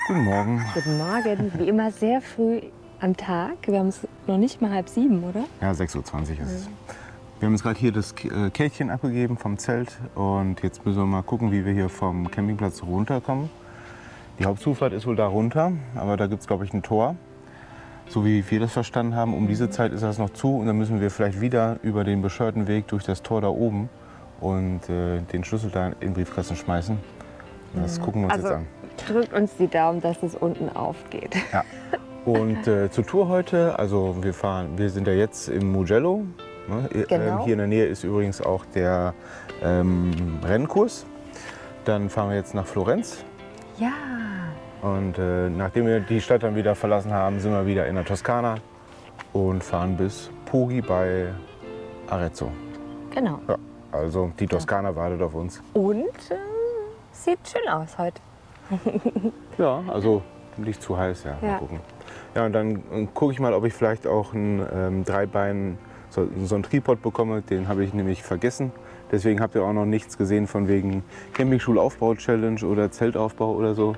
Guten Morgen. Guten Morgen. Wie immer sehr früh am Tag. Wir haben es noch nicht mal 6:30, oder? Ja, 6:20 Uhr ist es. Wir haben jetzt gerade hier das Kärtchen abgegeben vom Zelt und jetzt müssen wir mal gucken, wie wir hier vom Campingplatz runterkommen. Die Hauptzufahrt ist wohl da runter, aber da gibt es, glaube ich, ein Tor. So wie wir das verstanden haben, um diese Zeit ist das noch zu und dann müssen wir vielleicht wieder über den bescheuerten Weg durch das Tor da oben und den Schlüssel da in den Briefkasten schmeißen. Das gucken wir uns jetzt an. Drückt uns die Daumen, dass es unten aufgeht. Ja. Und zur Tour heute, also wir sind ja jetzt im Mugello. Ne? Genau. Hier in der Nähe ist übrigens auch der Rennkurs. Dann fahren wir jetzt nach Florenz. Ja. Und nachdem wir die Stadt dann wieder verlassen haben, sind wir wieder in der Toskana und fahren bis Poggi bei Arezzo. Genau. Ja, also die Toskana wartet auf uns. Und sieht schön aus heute. Ja, also nicht zu heiß, ja. Mal Ja. gucken. Ja, und dann gucke ich mal, ob ich vielleicht auch ein Dreibein, so einen Tripod bekomme. Den habe ich nämlich vergessen. Deswegen habt ihr auch noch nichts gesehen von wegen Campingstuhl-Aufbau-Challenge oder Zeltaufbau oder so.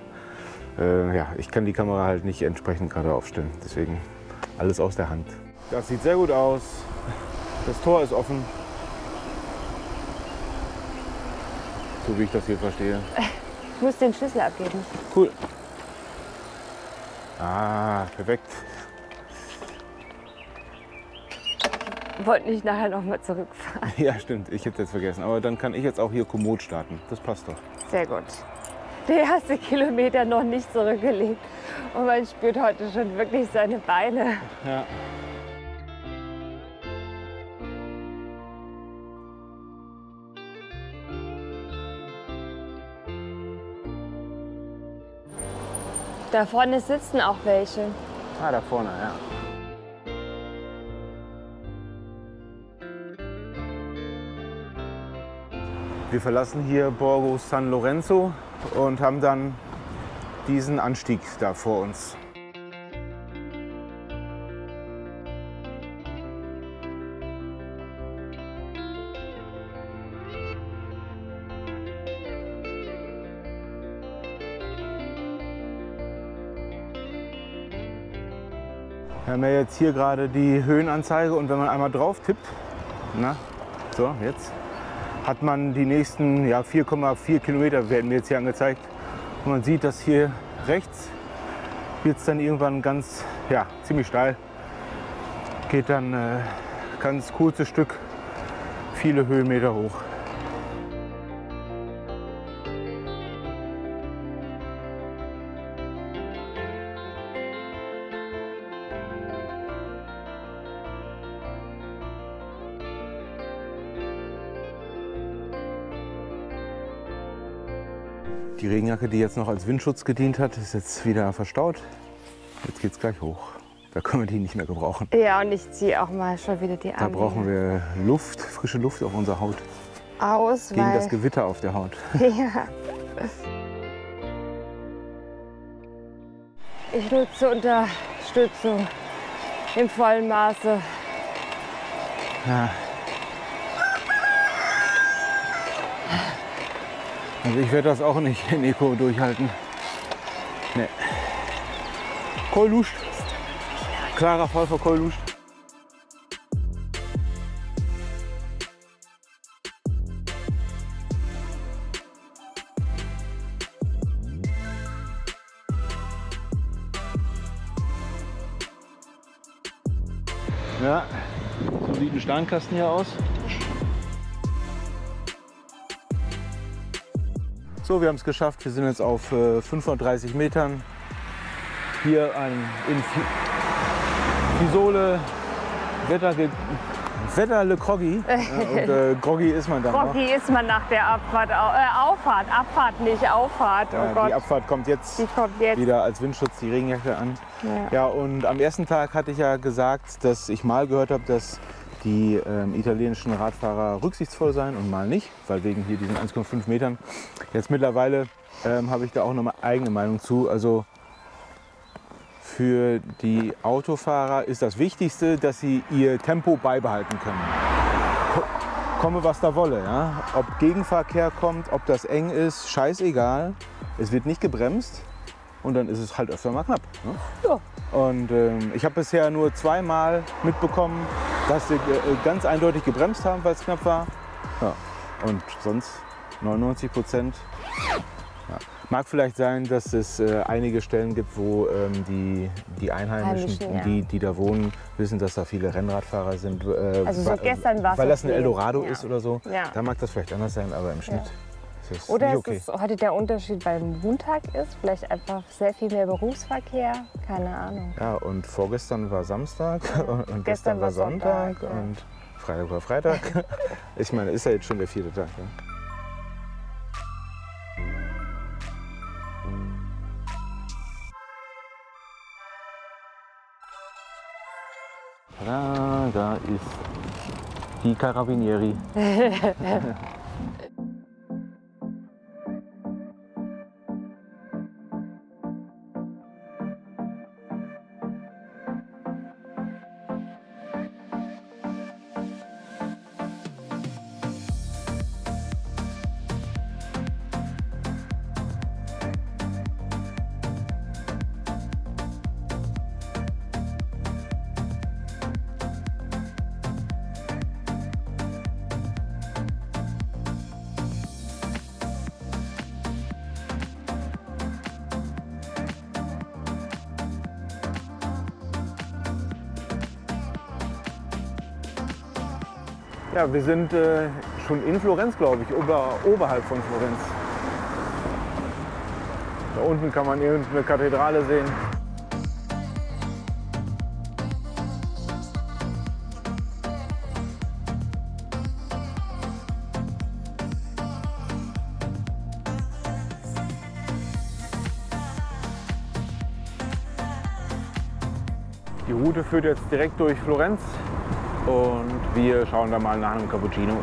Ja, ich kann die Kamera halt nicht entsprechend gerade aufstellen. Deswegen alles aus der Hand. Das sieht sehr gut aus. Das Tor ist offen. So wie ich das hier verstehe. Ich muss den Schlüssel abgeben. Cool. Ah, perfekt. Wollte nicht nachher noch mal zurückfahren. Ja, stimmt. Ich hätte es jetzt vergessen. Aber dann kann ich jetzt auch hier Komoot starten. Das passt doch. Sehr gut. Der erste Kilometer noch nicht zurückgelegt. Und man spürt heute schon wirklich seine Beine. Ja. Da vorne sitzen auch welche. Ah, da vorne, ja. Wir verlassen hier Borgo San Lorenzo und haben dann diesen Anstieg da vor uns. Wir haben ja jetzt hier gerade die Höhenanzeige und wenn man einmal drauf tippt, na, so jetzt, hat man die nächsten 4,4 Kilometer, werden mir jetzt hier angezeigt. Und man sieht, dass hier rechts wird es dann irgendwann ganz, ziemlich steil. Geht dann ganz kurzes Stück, viele Höhenmeter hoch. Die Regenjacke, die jetzt noch als Windschutz gedient hat, ist jetzt wieder verstaut. Jetzt geht es gleich hoch. Da können wir die nicht mehr gebrauchen. Ja, und ich ziehe auch mal schon wieder die Da Arme brauchen wir Luft, frische Luft auf unserer Haut. aus, Gegen weil das Gewitter auf der Haut. ja. Ich nutze Unterstützung im vollen Maße. Ja. Also ich werde das auch nicht in Eco durchhalten. Nee. Koiluscht. Klarer Fall für Koiluscht. Ja, so sieht ein Steinkasten hier aus. So, wir haben es geschafft. Wir sind jetzt auf 530 Metern. Hier in Fiesole, Wetterle Groggi. Und groggy ist man dann noch. Groggy ist man nach der Abfahrt. Abfahrt, nicht Auffahrt. Oh Ja, Gott. die Abfahrt kommt jetzt, Die kommt jetzt. wieder als Windschutz die Regenjacke an. Ja. Ja, und am ersten Tag hatte ich ja gesagt, dass ich mal gehört habe, dass die italienischen Radfahrer rücksichtsvoll seien und mal nicht, weil wegen hier diesen 1,5 Metern. Jetzt mittlerweile habe ich da auch noch eine eigene Meinung zu. Also für die Autofahrer ist das Wichtigste, dass sie ihr Tempo beibehalten können. Komme was da wolle. Ja? Ob Gegenverkehr kommt, ob das eng ist, scheißegal. Es wird nicht gebremst. und dann ist es halt öfter mal knapp. Ne? Ja. Und ich habe bisher nur zweimal mitbekommen, dass sie ganz eindeutig gebremst haben, weil es knapp war. Ja. Und sonst 99%. Ja. Mag vielleicht sein, dass es einige Stellen gibt, wo die Einheimischen, Heimischen, die da wohnen, wissen, dass da viele Rennradfahrer sind. Also so gestern war es weil das ein okay. Eldorado Ja. ist oder so. Ja. Da mag das vielleicht anders sein, aber im Schnitt ist es Oder nicht ist okay. es heute der Unterschied beim Montag ist? Vielleicht einfach sehr viel mehr Berufsverkehr? Keine Ahnung. Ja, und vorgestern war Samstag und Gestern gestern war war Sonntag Sonntag, ja. und Freitag war Freitag. Ich meine, ist ja jetzt schon der 4. Tag. Ja? Da ist die Carabinieri. Ja, wir sind schon in Florenz, glaube ich, oberhalb von Florenz. Da unten kann man irgendeine Kathedrale sehen. Die Route führt jetzt direkt durch Florenz und wir schauen da mal nach einem Cappuccino. I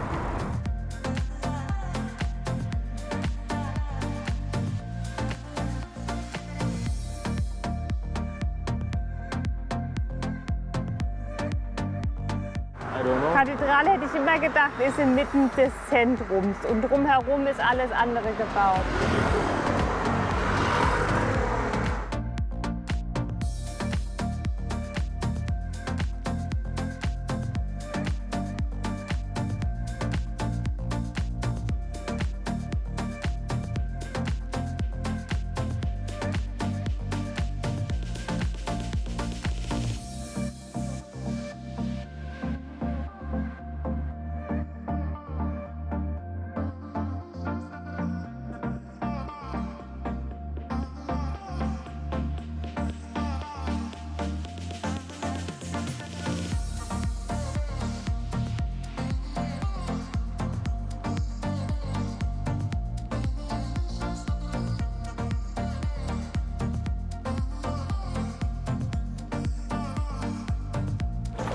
don't know. Kathedrale hätte ich immer gedacht, ist inmitten des Zentrums und drumherum ist alles andere gebaut.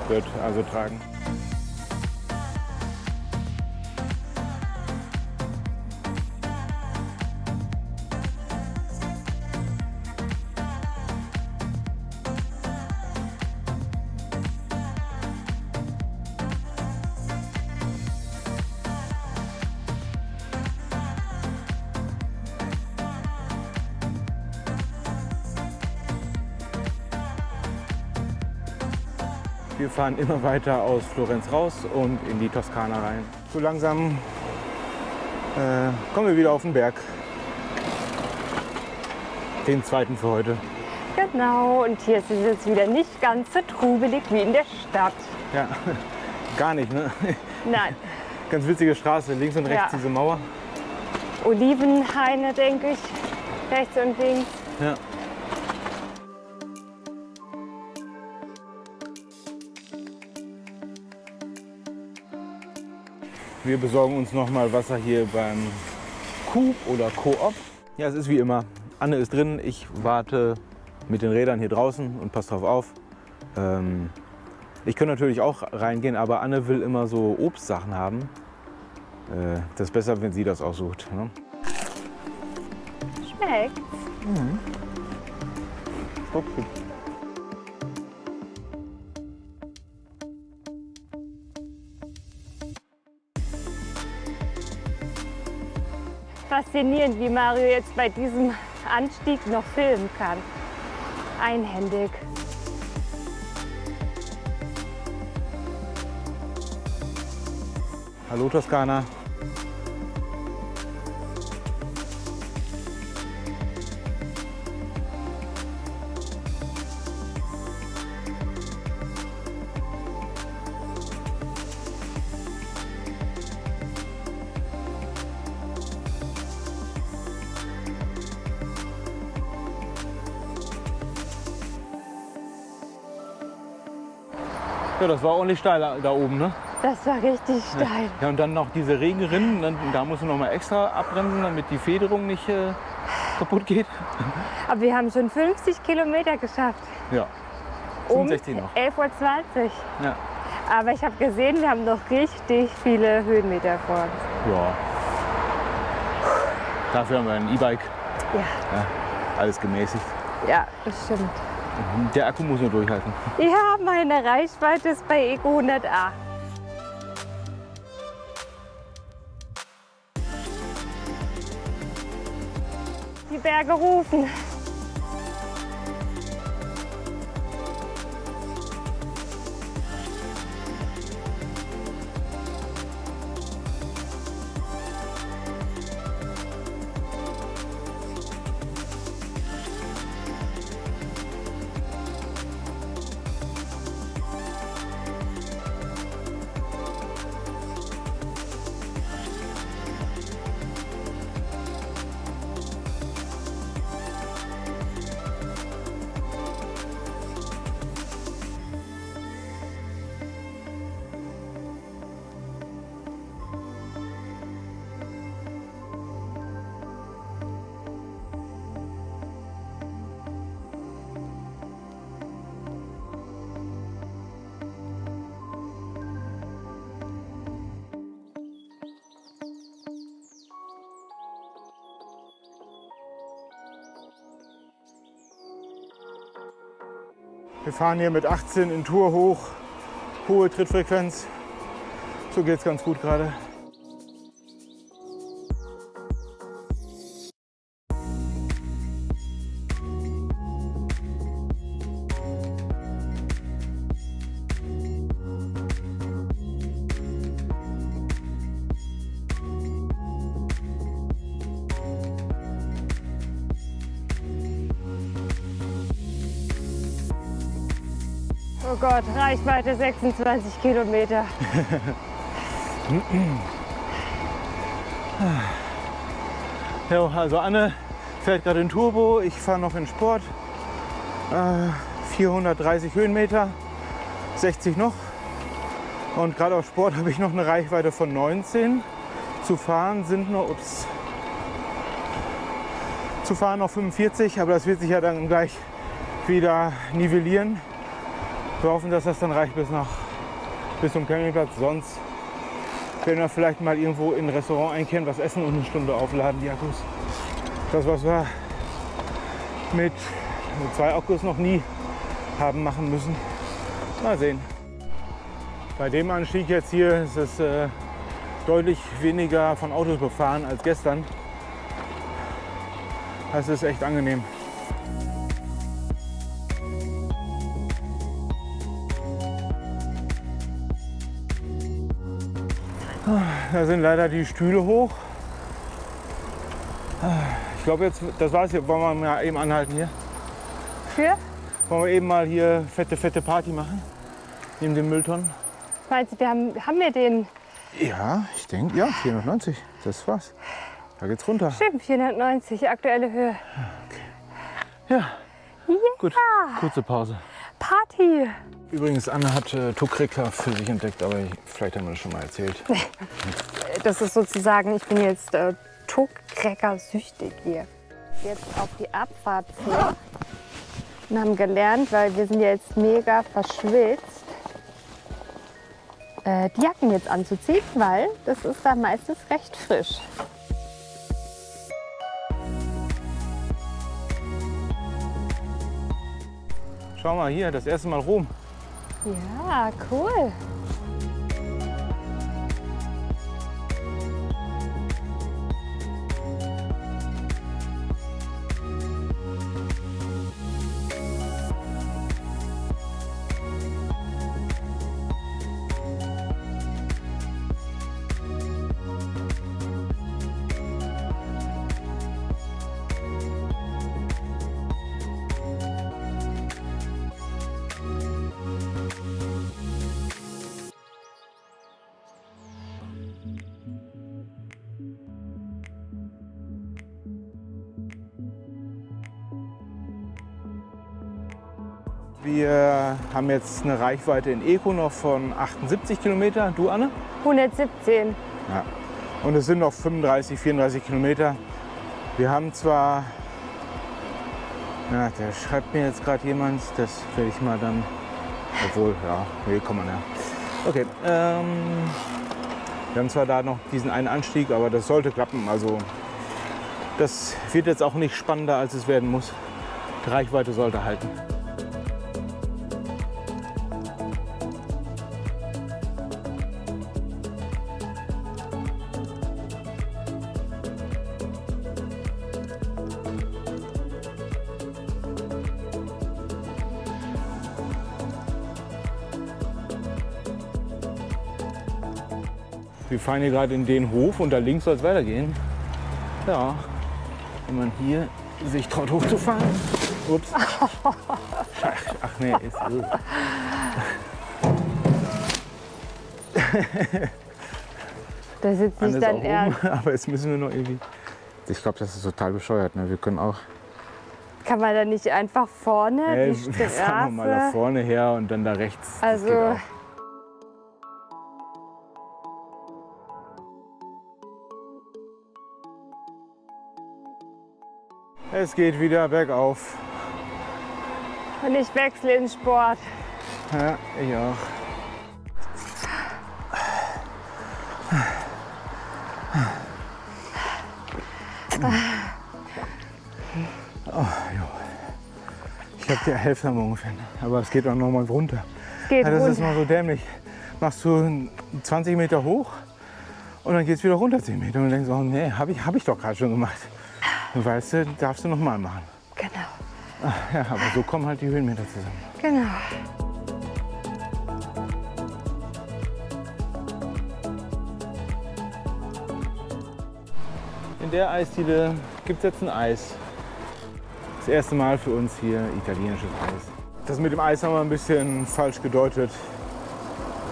Wird also tragen. Wir fahren immer weiter aus Florenz raus und in die Toskana rein. So langsam kommen wir wieder auf den Berg. Den zweiten für heute. Genau, und hier ist es jetzt wieder nicht ganz so trubelig wie in der Stadt. Ja, gar nicht, ne? Nein, Ganz witzige Straße, links und rechts Ja. diese Mauer. Olivenhaine, denke ich, rechts und links. Ja. Wir besorgen uns noch mal Wasser hier beim Coop oder Coop. Ja, es ist wie immer. Anne ist drin, ich warte mit den Rädern hier draußen und passe drauf auf. Ich könnte natürlich auch reingehen, aber Anne will immer so Obstsachen haben. Das ist besser, wenn sie das aussucht. Ne? Schmeckt. Okay. Faszinierend, wie Mario jetzt bei diesem Anstieg noch filmen kann. Einhändig. Hallo Toskana. Ja, das war ordentlich steil da oben, ne? Das war richtig steil. Ja, und dann noch diese Regenrinnen, da musst du noch mal extra abbremsen, damit die Federung nicht kaputt geht. Aber wir haben schon 50 Kilometer geschafft. Ja, Um 65 noch. 11:20 Uhr. Ja. Aber ich habe gesehen, wir haben noch richtig viele Höhenmeter vor uns. Ja. Dafür haben wir ein E-Bike. Ja, Ja, alles gemäßigt. ja, das stimmt. Der Akku muss nur durchhalten. Ja, meine Reichweite ist bei Eco 100a. Die Berge rufen. Wir fahren hier mit 18 in Tour hoch, hohe Trittfrequenz. So geht's ganz gut gerade. Oh Gott, Reichweite 26 Kilometer. Ja, also Anne fährt gerade in Turbo, ich fahre noch in Sport. 430 Höhenmeter, 60 noch. Und gerade auf Sport habe ich noch eine Reichweite von 19. Zu fahren sind noch, zu fahren noch 45, aber das wird sich ja dann gleich wieder nivellieren. Wir hoffen, dass das dann reicht bis zum Campingplatz. Sonst werden wir vielleicht mal irgendwo in ein Restaurant einkehren, was essen und eine Stunde aufladen, die Akkus. Das, was wir mit 2 Akkus noch nie haben machen müssen. Mal sehen. Bei dem Anstieg jetzt hier ist es deutlich weniger von Autos befahren als gestern. Das ist echt angenehm. Da sind leider die Stühle hoch. Ich glaube jetzt, das war's hier. Wollen wir mal eben anhalten hier? Für? Wollen wir eben mal hier fette Party machen? Neben den Mülltonnen? Meinst du, haben wir den? Ja, ich denke, ja, 490. Das war's. Da geht's runter. Stimmt, 490, aktuelle Höhe. Ja. Gut, kurze Pause. Party! Übrigens, Anne hat Tukrika für sich entdeckt, aber vielleicht haben wir das schon mal erzählt. Das ist sozusagen, ich bin jetzt Tuck-Cracker-süchtig hier. Jetzt auf die Abfahrt zu und haben gelernt, weil wir sind jetzt mega verschwitzt, die Jacken jetzt anzuziehen, weil das ist da meistens recht frisch. Schau mal hier, das erste Mal Rom. Ja, cool. Wir haben jetzt eine Reichweite in Eco noch von 78 Kilometer. Du, Anne? 117. Ja. Und es sind noch 35, 34 Kilometer. Wir haben zwar, na, da schreibt mir jetzt gerade jemand, das werde ich mal dann, obwohl, ja, nee, komm mal her. Okay, wir haben zwar da noch diesen einen Anstieg, aber das sollte klappen. Also das wird jetzt auch nicht spannender, als es werden muss. Die Reichweite sollte halten. Wir fahren hier gerade in den Hof und da links soll es weitergehen. Ja, wenn man hier sich traut hochzufahren. Ups. Ach nee, ist Das ist jetzt nicht Anne dein ist auch Ernst. oben, aber jetzt müssen wir noch irgendwie. Ich glaube, das ist total bescheuert. Ne? Wir können auch. Kann man da nicht einfach vorne die Wir fahren noch mal da Straße? vorne her und dann da rechts. Das Also geht auch. Es geht wieder bergauf. und ich wechsle in Sport. Ja, ich auch. Oh, jo. Ich habe die Hälfte am ungefähr. Aber es geht auch noch mal runter. Geht Ja, das ist runter. mal so dämlich. Machst du 20 Meter hoch und dann geht es wieder runter 10 Meter. Und denkst, oh nee, hab ich doch gerade schon gemacht. Und weißt du, darfst du noch mal machen. Genau, Ja, aber so kommen halt die Höhenmeter zusammen. genau. In der Eisdiele gibt es jetzt ein Eis. Das erste Mal für uns hier italienisches Eis. Das mit dem Eis haben wir ein bisschen falsch gedeutet.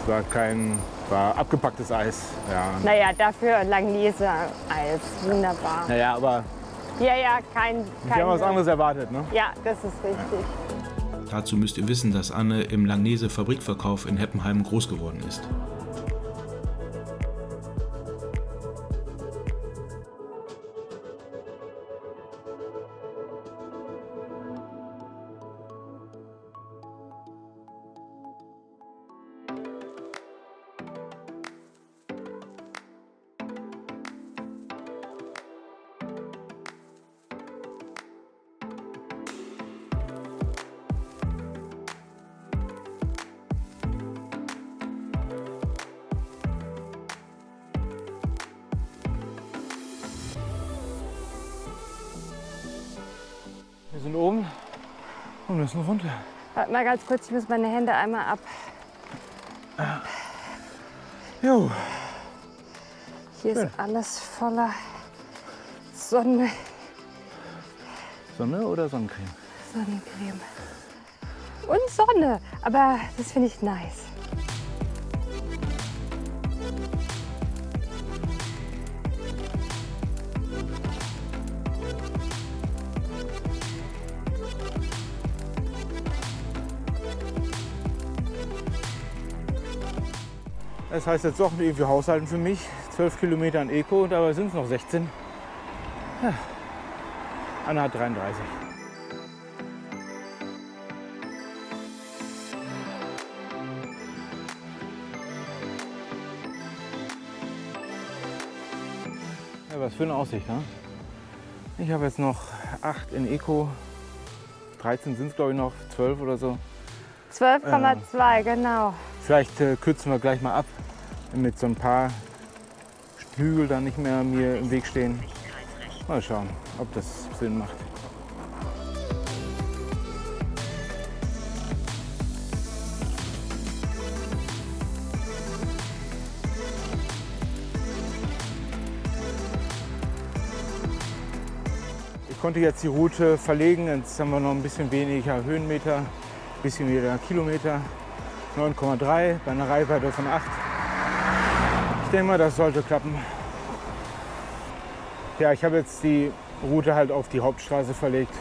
Es war abgepacktes Eis. Ja. Naja, dafür Langnese-Eis. Wunderbar. Naja, aber Ja, ja, kein. wir haben was anderes erwartet. Ne? Ja, das ist richtig. Dazu müsst ihr wissen, dass Anne im Langnese Fabrikverkauf in Heppenheim groß geworden ist. Wir sind oben und müssen runter. Warte mal ganz kurz, ich muss meine Hände einmal ab. Jo. Hier Schön. ist alles voller Sonne, Sonne oder Sonnencreme? Sonnencreme. Und Sonne, aber das finde ich nice. Das heißt jetzt doch irgendwie haushalten für mich. 12 Kilometer an Eco, dabei sind es noch 16. Ja. Anna hat 33. Ja, was für eine Aussicht, ne? Ich habe jetzt noch 8 in Eco. 13 sind es glaube ich noch, 12 oder so. 12,2, genau. Vielleicht kürzen wir gleich mal ab, damit so ein paar Hügel dann nicht mehr mir im Weg stehen. Mal schauen, ob das Sinn macht. Ich konnte jetzt die Route verlegen, jetzt haben wir noch ein bisschen weniger Höhenmeter, ein bisschen weniger Kilometer. 9,3 bei einer Reichweite von 8. Ich denke mal, das sollte klappen. Ja, ich habe jetzt die Route halt auf die Hauptstraße verlegt.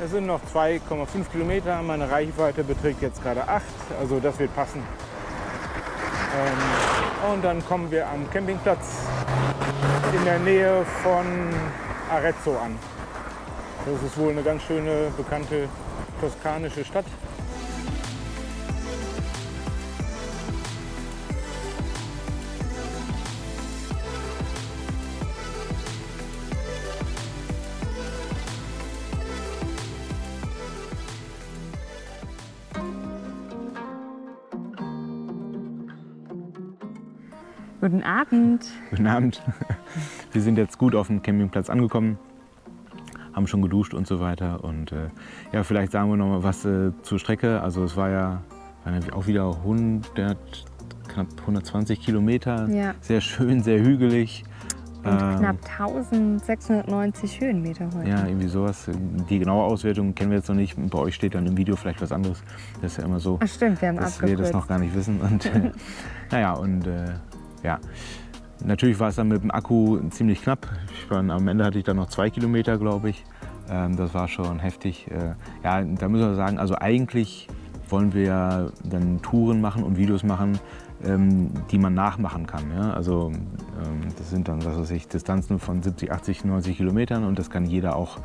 Es sind noch 2,5 Kilometer. Meine Reichweite beträgt jetzt gerade 8, also das wird passen. Und dann kommen wir am Campingplatz in der Nähe von Arezzo an. Das ist wohl eine ganz schöne, bekannte toskanische Stadt. Guten Abend. Guten Abend. Wir sind jetzt gut auf dem Campingplatz angekommen, haben schon geduscht und so weiter. Und ja, vielleicht sagen wir noch mal was zur Strecke. Also es waren ja auch wieder knapp 120 Kilometer. Ja. Sehr schön, sehr hügelig. Und knapp 1690 Höhenmeter heute. Ja, irgendwie sowas. Die genaue Auswertung kennen wir jetzt noch nicht. Bei euch steht dann im Video vielleicht was anderes. Das ist ja immer so, Ach stimmt, wir haben dass wir das noch gar nicht wissen. Und naja, und ja, natürlich war es dann mit dem Akku ziemlich knapp. Am Ende hatte ich dann noch 2 Kilometer, glaube ich. Das war schon heftig. Ja, da müssen wir sagen, also eigentlich wollen wir ja dann Touren machen und Videos machen, die man nachmachen kann. Ja? Also das sind dann, was weiß ich, Distanzen von 70, 80, 90 Kilometern und das kann jeder auch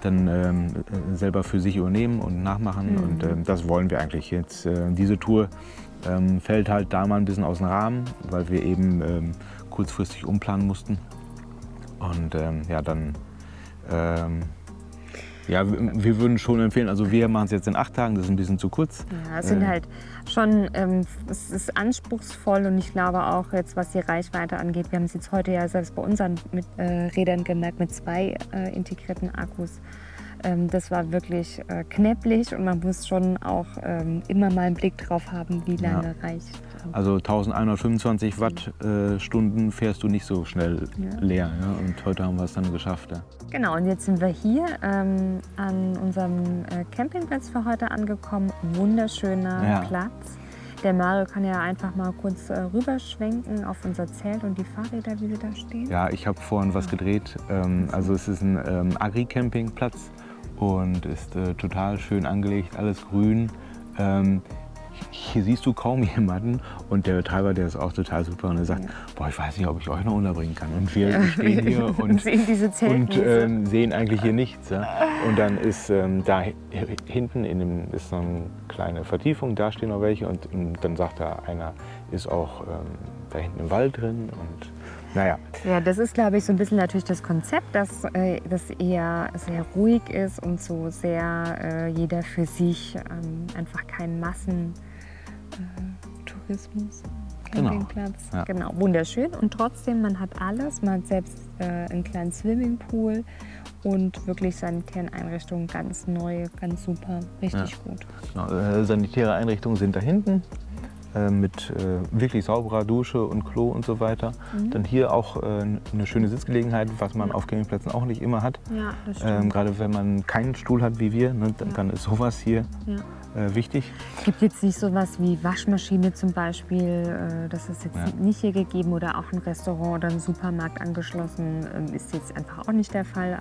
dann selber für sich übernehmen und nachmachen. Und das wollen wir eigentlich jetzt. Diese Tour fällt halt da mal ein bisschen aus dem Rahmen, weil wir eben kurzfristig umplanen mussten. Und ja, dann ja, wir würden schon empfehlen, also wir machen es jetzt in 8 Tagen, das ist ein bisschen zu kurz. Ja, es sind halt schon, es ist anspruchsvoll und ich glaube auch jetzt, was die Reichweite angeht, wir haben es jetzt heute ja selbst bei unseren Rädern gemerkt, mit 2 integrierten Akkus. Das war wirklich knäpplich und man muss schon auch immer mal einen Blick drauf haben, wie lange reicht. Also 1125 Wattstunden fährst du nicht so schnell leer. Ja? Und heute haben wir es dann geschafft. Ja. Genau, und jetzt sind wir hier an unserem Campingplatz für heute angekommen. Wunderschöner Platz. Der Mario kann ja einfach mal kurz rüberschwenken auf unser Zelt und die Fahrräder, wie sie da stehen. Ja, ich habe vorhin was gedreht. Also es ist ein Agri-Campingplatz und ist total schön angelegt, alles grün. Hier siehst du kaum jemanden und der Betreiber, der ist auch total super und er sagt, boah, ich weiß nicht, ob ich euch noch unterbringen kann. Und wir stehen hier und sehen diese Zeltwiese und sehen eigentlich hier nichts. Ja. Und dann ist da hinten ist so eine kleine Vertiefung, da stehen noch welche und dann sagt da einer, ist auch da hinten im Wald drin und naja. Ja, das ist, glaube ich, so ein bisschen natürlich das Konzept, dass das eher sehr ruhig ist und so sehr jeder für sich, einfach kein Massentourismus. Campingplatz. Genau. Ja. Genau, wunderschön. Und trotzdem, man hat alles. Man hat selbst einen kleinen Swimmingpool und wirklich Sanitäreinrichtungen ganz neu, ganz super, richtig gut. Genau, sanitäre Einrichtungen sind da hinten. Mit wirklich sauberer Dusche und Klo und so weiter. Dann hier auch eine schöne Sitzgelegenheit, was man auf Campingplätzen auch nicht immer hat. Ja, das stimmt. Gerade wenn man keinen Stuhl hat wie wir, ne, dann ist sowas hier wichtig. Es gibt jetzt nicht sowas wie Waschmaschine zum Beispiel, das ist jetzt nicht hier gegeben oder auch ein Restaurant oder ein Supermarkt angeschlossen, ist jetzt einfach auch nicht der Fall.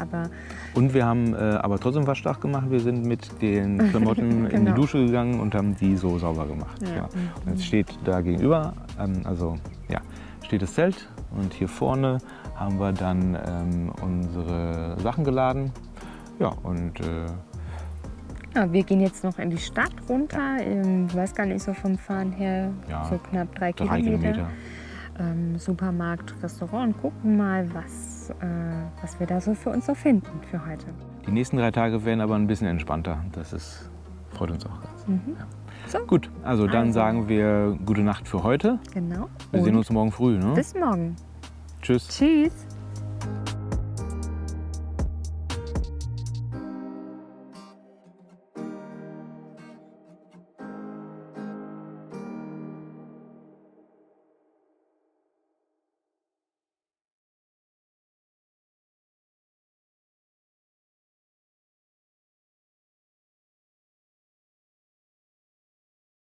Und wir haben aber trotzdem Waschdach gemacht. Wir sind mit den Klamotten in die Dusche gegangen und haben die so sauber gemacht. Ja. Ja. Und jetzt steht da gegenüber, steht das Zelt und hier vorne haben wir dann unsere Sachen geladen. Ja, und ja, wir gehen jetzt noch in die Stadt runter. Ich weiß gar nicht, so vom Fahren her, so knapp 3 Kilometer. Supermarkt, Restaurant und gucken mal, was wir da so für uns so finden für heute. Die nächsten 3 Tage werden aber ein bisschen entspannter. Freut uns auch ganz. Ja. So. Gut, also dann sagen wir gute Nacht für heute. Genau. Wir sehen uns morgen früh. Ne? Bis morgen. Tschüss. Tschüss.